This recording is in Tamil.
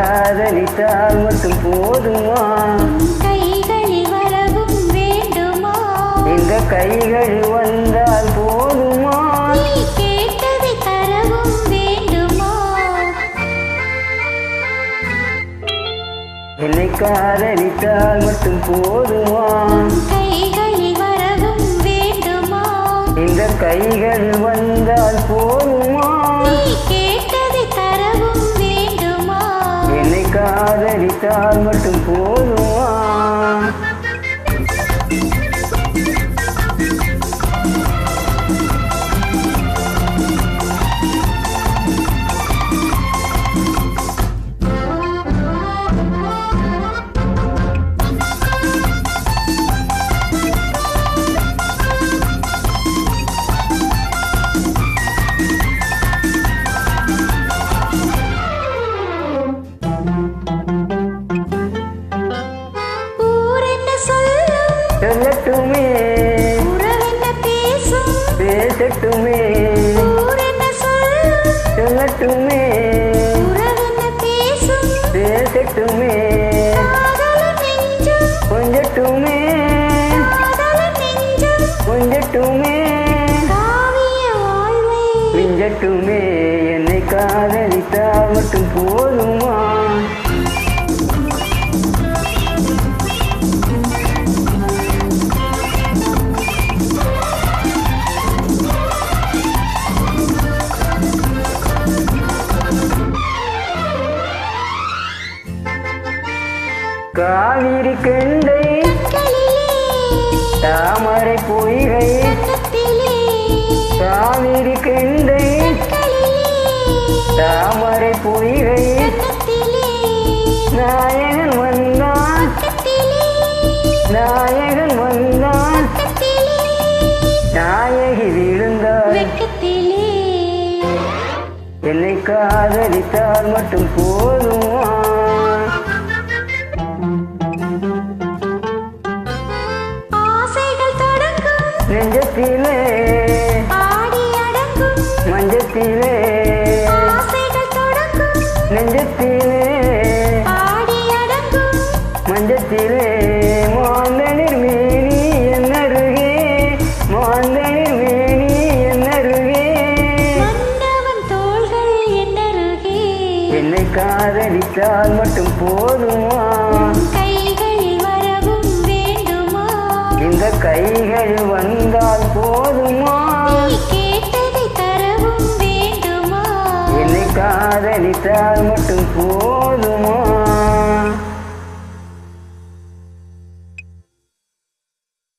காதலித்தால் மட்டும் போதுமா? கைகளில் வரவும் வேண்டுமா? இந்த கைகள் வந்தால் போதுமா? நீ கேட்டதை தரவும் வேண்டுமா? என்னை காதலித்தால் மட்டும் போதுமா? கைகளில் வரவும் வேண்டுமா? இந்த கைகள் வந்தால் போதுமா? நீ கேட்டதை தரவும் வேண்டுமா? என்னை காதலித்தால் மட்டும் போதுமா? சொல்லட்டுமே, உறவென்ன பேசும்? பேசட்டுமே, ஊரென்ன சொல்லும்? சொல்லட்டுமே, உறவென்ன பேசும்? பேசட்டுமே, காதலன் நெஞ்சம், கொஞ்சட்டுமே, காதலன் நெஞ்சம், கொஞ்சட்டுமே, காவிய வாழ்வை மிஞ்சட்டுமே. என்னை காதலித்தால் மட்டும் போதுமா? காவிரி கெண்டை தாமரை பொய்கை, காவிரி கெண்டை தாமரை பொய்கை, நாயகன் வந்தான், நாயகன் வந்தான், நாயகி விழுந்தாள். என்னை காதலித்தால் மட்டும் போதுமா? நெஞ்சத்திலே ஆடி அடங்கும் மஞ்சத்திலே, ஆசைகள் தொடங்கும் நெஞ்சத்திலே ஆடி அடங்கும் மஞ்சத்திலே, மாந்தனிர் மேனி என்னருகே, மாந்தனிர் மேனி என்னருகே, மன்னவன் தோள்கள் என்னருகே. என்னை காதலித்தால் மட்டும்